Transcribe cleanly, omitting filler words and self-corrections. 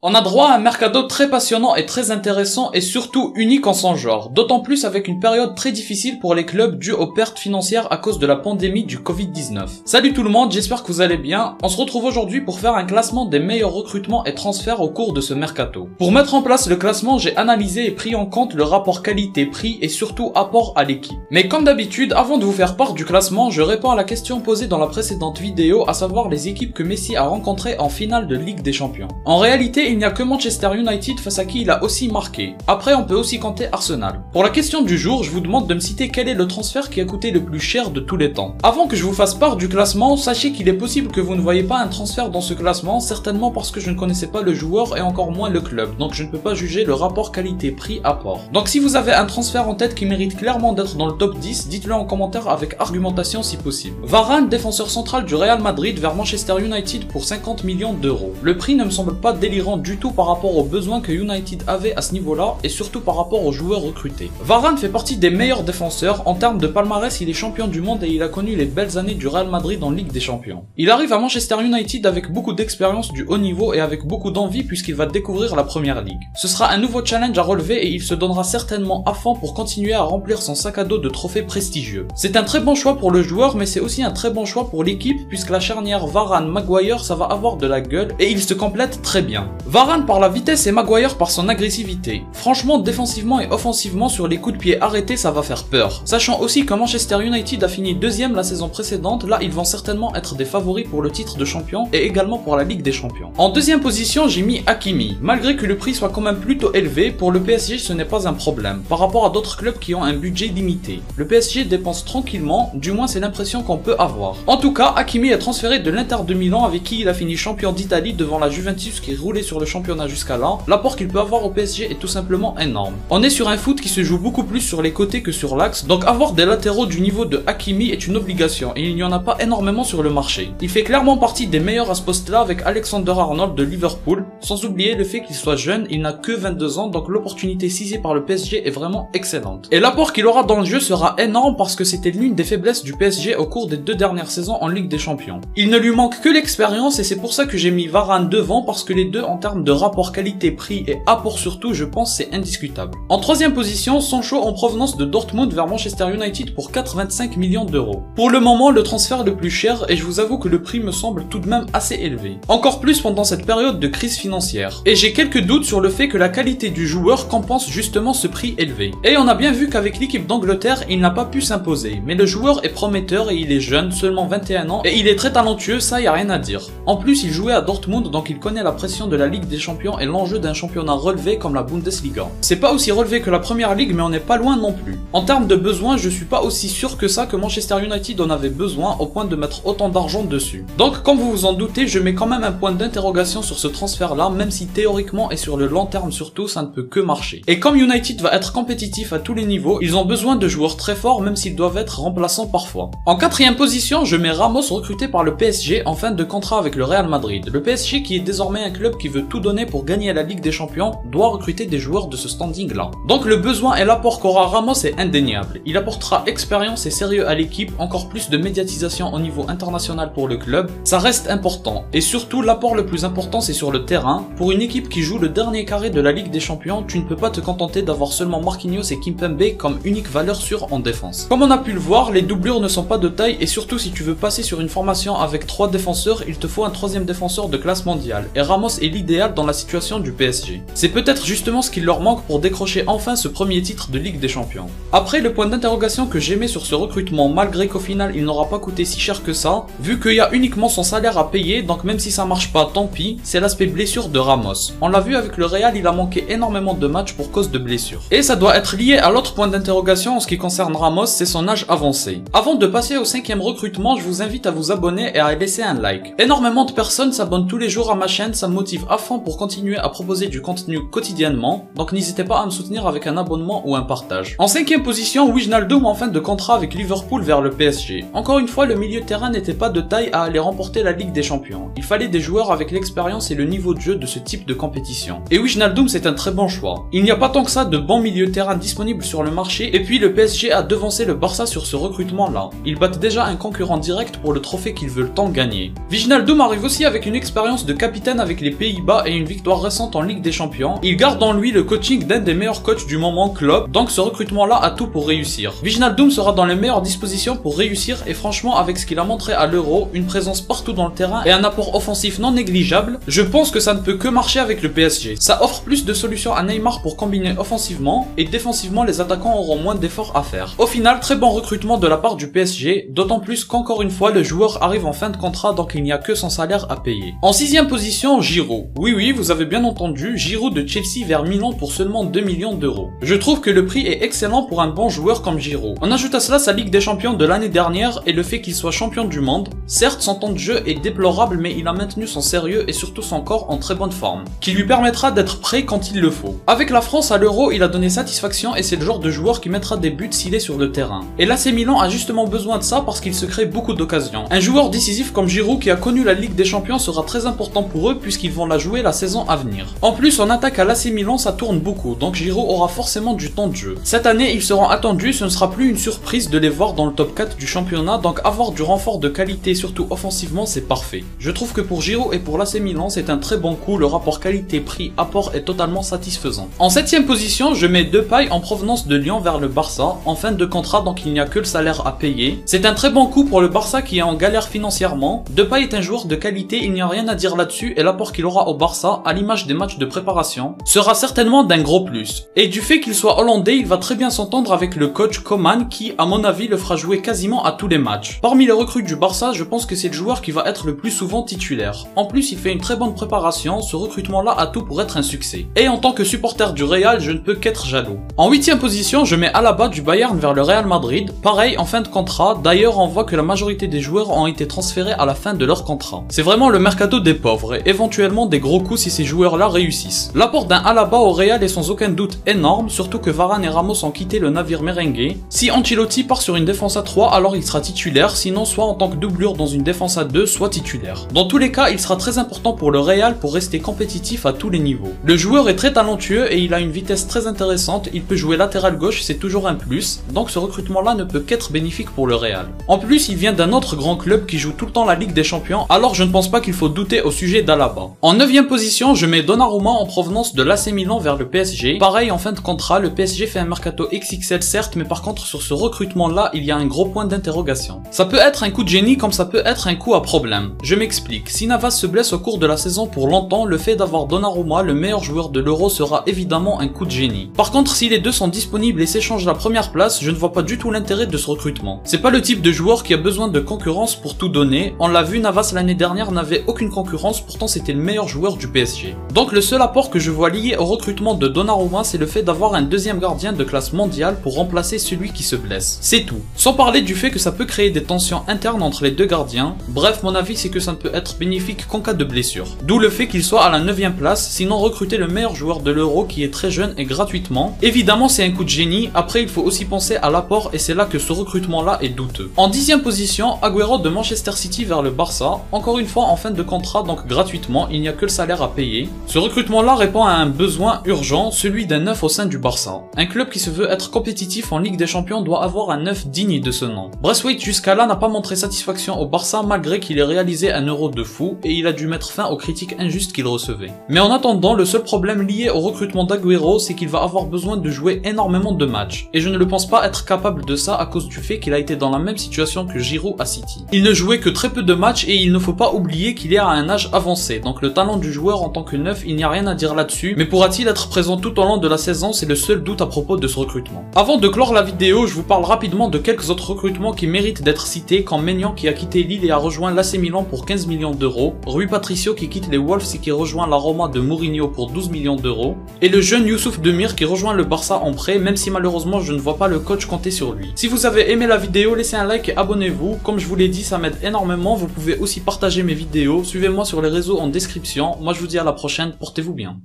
On a droit à un mercato très passionnant et très intéressant et surtout unique en son genre, d'autant plus avec une période très difficile pour les clubs due aux pertes financières à cause de la pandémie du Covid-19. Salut tout le monde, j'espère que vous allez bien. On se retrouve aujourd'hui pour faire un classement des meilleurs recrutements et transferts au cours de ce mercato. Pour mettre en place le classement, j'ai analysé et pris en compte le rapport qualité-prix et surtout apport à l'équipe. Mais comme d'habitude, avant de vous faire part du classement, je réponds à la question posée dans la précédente vidéo, à savoir les équipes que Messi a rencontrées en finale de Ligue des Champions. En réalité, il n'y a que Manchester United face à qui il a aussi marqué. Après, on peut aussi compter Arsenal. Pour la question du jour, je vous demande de me citer quel est le transfert qui a coûté le plus cher de tous les temps. Avant que je vous fasse part du classement, sachez qu'il est possible que vous ne voyez pas un transfert dans ce classement, certainement parce que je ne connaissais pas le joueur et encore moins le club, donc je ne peux pas juger le rapport qualité-prix-apport. Donc si vous avez un transfert en tête qui mérite clairement d'être dans le top 10, dites-le en commentaire avec argumentation si possible. Varane, défenseur central du Real Madrid vers Manchester United pour 50 millions d'euros. Le prix ne me semble pas délirant du tout par rapport aux besoins que United avait à ce niveau-là et surtout par rapport aux joueurs recrutés. Varane fait partie des meilleurs défenseurs. En termes de palmarès, il est champion du monde et il a connu les belles années du Real Madrid en Ligue des Champions. Il arrive à Manchester United avec beaucoup d'expérience du haut niveau et avec beaucoup d'envie puisqu'il va découvrir la première ligue. Ce sera un nouveau challenge à relever et il se donnera certainement à fond pour continuer à remplir son sac à dos de trophées prestigieux. C'est un très bon choix pour le joueur, mais c'est aussi un très bon choix pour l'équipe puisque la charnière Varane-Maguire, ça va avoir de la gueule et ils se complètent très bien. Varane par la vitesse et Maguire par son agressivité. Franchement, défensivement et offensivement sur les coups de pied arrêtés, ça va faire peur. Sachant aussi que Manchester United a fini deuxième la saison précédente, là ils vont certainement être des favoris pour le titre de champion et également pour la Ligue des Champions. En deuxième position, j'ai mis Hakimi. Malgré que le prix soit quand même plutôt élevé, pour le PSG ce n'est pas un problème, par rapport à d'autres clubs qui ont un budget limité. Le PSG dépense tranquillement, du moins c'est l'impression qu'on peut avoir. En tout cas, Hakimi est transféré de l'Inter de Milan avec qui il a fini champion d'Italie devant la Juventus qui roulait sur le championnat jusqu'à là. L'apport qu'il peut avoir au PSG est tout simplement énorme. On est sur un foot qui se joue beaucoup plus sur les côtés que sur l'axe, donc avoir des latéraux du niveau de Hakimi est une obligation et il n'y en a pas énormément sur le marché. Il fait clairement partie des meilleurs à ce poste-là avec Alexander-Arnold de Liverpool, sans oublier le fait qu'il soit jeune, il n'a que 22 ans, donc l'opportunité saisie par le PSG est vraiment excellente. Et l'apport qu'il aura dans le jeu sera énorme parce que c'était l'une des faiblesses du PSG au cours des 2 dernières saisons en Ligue des Champions. Il ne lui manque que l'expérience et c'est pour ça que j'ai mis Varane devant parce que les deux en termes de rapport qualité-prix et apport surtout, je pense c'est indiscutable. En troisième position, Sancho en provenance de Dortmund vers Manchester United pour 4,25 millions d'euros. Pour le moment, le transfert le plus cher et je vous avoue que le prix me semble tout de même assez élevé. Encore plus pendant cette période de crise financière. Et j'ai quelques doutes sur le fait que la qualité du joueur compense justement ce prix élevé. Et on a bien vu qu'avec l'équipe d'Angleterre, il n'a pas pu s'imposer. Mais le joueur est prometteur et il est jeune, seulement 21 ans, et il est très talentueux, ça y a rien à dire. En plus, il jouait à Dortmund, donc il connaît la pression de la Ligue des Champions et l'enjeu d'un championnat relevé comme la Bundesliga. C'est pas aussi relevé que la première ligue, mais on n'est pas loin non plus. En termes de besoins, je suis pas aussi sûr que ça que Manchester United en avait besoin au point de mettre autant d'argent dessus. Donc, comme vous vous en doutez, je mets quand même un point d'interrogation sur ce transfert-là, même si théoriquement et sur le long terme surtout, ça ne peut que marcher. Et comme United va être compétitif à tous les niveaux, ils ont besoin de joueurs très forts, même s'ils doivent être remplaçants parfois. En quatrième position, je mets Ramos recruté par le PSG en fin de contrat avec le Real Madrid. Le PSG, qui est désormais un club qui veut tout donner pour gagner la Ligue des Champions, doit recruter des joueurs de ce standing-là. Donc le besoin et l'apport qu'aura Ramos est indéniable. Il apportera expérience et sérieux à l'équipe, encore plus de médiatisation au niveau international pour le club, ça reste important. Et surtout, l'apport le plus important c'est sur le terrain. Pour une équipe qui joue le dernier carré de la Ligue des Champions, tu ne peux pas te contenter d'avoir seulement Marquinhos et Kimpembe comme unique valeur sûre en défense. Comme on a pu le voir, les doublures ne sont pas de taille et surtout si tu veux passer sur une formation avec 3 défenseurs, il te faut un 3e défenseur de classe mondiale. Et Ramos est l'idéal dans la situation du PSG. C'est peut-être justement ce qu'il leur manque pour décrocher enfin ce premier titre de Ligue des Champions. Après, le point d'interrogation que j'aimais sur ce recrutement, malgré qu'au final il n'aura pas coûté si cher que ça, vu qu'il y a uniquement son salaire à payer, donc même si ça marche pas, tant pis, c'est l'aspect blessure de Ramos. On l'a vu avec le Real, il a manqué énormément de matchs pour cause de blessures. Et ça doit être lié à l'autre point d'interrogation en ce qui concerne Ramos, c'est son âge avancé. Avant de passer au 5e recrutement, je vous invite à vous abonner et à laisser un like. Énormément de personnes s'abonnent tous les jours à ma chaîne, ça me motive à fond pour continuer à proposer du contenu quotidiennement, donc n'hésitez pas à me soutenir avec un abonnement ou un partage. En 5e position, Wijnaldum en fin de contrat avec Liverpool vers le PSG. Encore une fois, le milieu de terrain n'était pas de taille à aller remporter la Ligue des Champions. Il fallait des joueurs avec l'expérience et le niveau de jeu de ce type de compétition. Et Wijnaldum c'est un très bon choix. Il n'y a pas tant que ça de bons milieux de terrain disponibles sur le marché, et puis le PSG a devancé le Barça sur ce recrutement là. Ils battent déjà un concurrent direct pour le trophée qu'ils veulent tant gagner. Wijnaldum arrive aussi avec une expérience de capitaine avec les Pays-Bas Guardiola et une victoire récente en Ligue des Champions, il garde en lui le coaching d'un des meilleurs coachs du moment, Klopp, donc ce recrutement-là a tout pour réussir. Wijnaldum sera dans les meilleures dispositions pour réussir et franchement avec ce qu'il a montré à l'Euro, une présence partout dans le terrain et un apport offensif non négligeable, je pense que ça ne peut que marcher avec le PSG. Ça offre plus de solutions à Neymar pour combiner offensivement et défensivement les attaquants auront moins d'efforts à faire. Au final, très bon recrutement de la part du PSG, d'autant plus qu'encore une fois le joueur arrive en fin de contrat donc il n'y a que son salaire à payer. En 6ème position, Giroud. Oui, vous avez bien entendu, Giroud de Chelsea vers Milan pour seulement 2 millions d'euros. Je trouve que le prix est excellent pour un bon joueur comme Giroud. On ajoute à cela sa Ligue des Champions de l'année dernière et le fait qu'il soit champion du monde. Certes, son temps de jeu est déplorable mais il a maintenu son sérieux et surtout son corps en très bonne forme, qui lui permettra d'être prêt quand il le faut. Avec la France à l'Euro, il a donné satisfaction et c'est le genre de joueur qui mettra des buts s'il est sur le terrain. Et l'AC Milan a justement besoin de ça parce qu'il se crée beaucoup d'occasions. Un joueur décisif comme Giroud qui a connu la Ligue des Champions sera très important pour eux puisqu'ils vont la jouer la saison à venir. En plus, en attaque à l'AC Milan, ça tourne beaucoup, donc Giroud aura forcément du temps de jeu. Cette année, ils seront attendus, ce ne sera plus une surprise de les voir dans le top 4 du championnat, donc avoir du renfort de qualité, surtout offensivement, c'est parfait. Je trouve que pour Giroud et pour l'AC Milan, c'est un très bon coup, le rapport qualité-prix-apport est totalement satisfaisant. En 7ème position, je mets Depay en provenance de Lyon vers le Barça, en fin de contrat donc il n'y a que le salaire à payer. C'est un très bon coup pour le Barça qui est en galère financièrement. Depay est un joueur de qualité, il n'y a rien à dire là-dessus et l'apport qu'il aura au Barça, à l'image des matchs de préparation, sera certainement d'un gros plus. Et du fait qu'il soit hollandais, il va très bien s'entendre avec le coach Koeman qui, à mon avis, le fera jouer quasiment à tous les matchs. Parmi les recrues du Barça, je pense que c'est le joueur qui va être le plus souvent titulaire. En plus, il fait une très bonne préparation, ce recrutement-là a tout pour être un succès. Et en tant que supporter du Real, je ne peux qu'être jaloux. En 8ème position, je mets Alaba du Bayern vers le Real Madrid. Pareil, en fin de contrat, d'ailleurs on voit que la majorité des joueurs ont été transférés à la fin de leur contrat. C'est vraiment le mercato des pauvres et éventuellement des gros coups si ces joueurs-là réussissent. L'apport d'un Alaba au Real est sans aucun doute énorme, surtout que Varane et Ramos ont quitté le navire merengue. Si Ancelotti part sur une défense à 3, alors il sera titulaire, sinon soit en tant que doublure dans une défense à 2, soit titulaire. Dans tous les cas, il sera très important pour le Real pour rester compétitif à tous les niveaux. Le joueur est très talentueux et il a une vitesse très intéressante, il peut jouer latéral gauche, c'est toujours un plus, donc ce recrutement-là ne peut qu'être bénéfique pour le Real. En plus, il vient d'un autre grand club qui joue tout le temps la Ligue des Champions, alors je ne pense pas qu'il faut douter au sujet d'Alaba. En 9ème position, je mets Donnarumma en provenance de l'AC Milan vers le PSG. Pareil, en fin de contrat, le PSG fait un mercato XXL certes, mais par contre sur ce recrutement-là, il y a un gros point d'interrogation. Ça peut être un coup de génie comme ça peut être un coup à problème. Je m'explique, si Navas se blesse au cours de la saison pour longtemps, le fait d'avoir Donnarumma, le meilleur joueur de l'Euro, sera évidemment un coup de génie. Par contre, si les deux sont disponibles et s'échangent la première place, je ne vois pas du tout l'intérêt de ce recrutement. C'est pas le type de joueur qui a besoin de concurrence pour tout donner. On l'a vu, Navas l'année dernière n'avait aucune concurrence, pourtant c'était le meilleur joueur du PSG. Donc le seul apport que je vois lié au recrutement de Donnarumma, c'est le fait d'avoir un deuxième gardien de classe mondiale pour remplacer celui qui se blesse. C'est tout. Sans parler du fait que ça peut créer des tensions internes entre les deux gardiens. Bref, mon avis c'est que ça ne peut être bénéfique qu'en cas de blessure. D'où le fait qu'il soit à la 9ème place, sinon recruter le meilleur joueur de l'Euro qui est très jeune et gratuitement. Évidemment c'est un coup de génie, après il faut aussi penser à l'apport et c'est là que ce recrutement-là est douteux. En 10ème position, Agüero de Manchester City vers le Barça, encore une fois en fin de contrat donc gratuitement, il n'y a que le salaire à payer. Ce recrutement-là répond à un besoin urgent, celui d'un neuf au sein du Barça. Un club qui se veut être compétitif en Ligue des Champions doit avoir un neuf digne de ce nom. Braithwaite jusqu'à là n'a pas montré satisfaction au Barça malgré qu'il ait réalisé un Euro de fou et il a dû mettre fin aux critiques injustes qu'il recevait. Mais en attendant, le seul problème lié au recrutement d'Agüero, c'est qu'il va avoir besoin de jouer énormément de matchs. Et je ne le pense pas être capable de ça à cause du fait qu'il a été dans la même situation que Giroud à City. Il ne jouait que très peu de matchs et il ne faut pas oublier qu'il est à un âge avancé, donc le talent du joueur en tant que neuf, il n'y a rien à dire là-dessus, mais pourra-t-il être présent tout au long de la saison, c'est le seul doute à propos de ce recrutement. Avant de clore la vidéo, je vous parle rapidement de quelques autres recrutements qui méritent d'être cités, comme Maignan qui a quitté Lille et a rejoint l'AC Milan pour 15 millions d'euros, Rui Patricio qui quitte les Wolves et qui rejoint la Roma de Mourinho pour 12 millions d'euros, et le jeune Youssouf Demir qui rejoint le Barça en prêt, même si malheureusement je ne vois pas le coach compter sur lui. Si vous avez aimé la vidéo, laissez un like et abonnez-vous, comme je vous l'ai dit ça m'aide énormément, vous pouvez aussi partager mes vidéos, suivez-moi sur les réseaux en description, moi je vous dis à la prochaine, portez-vous bien.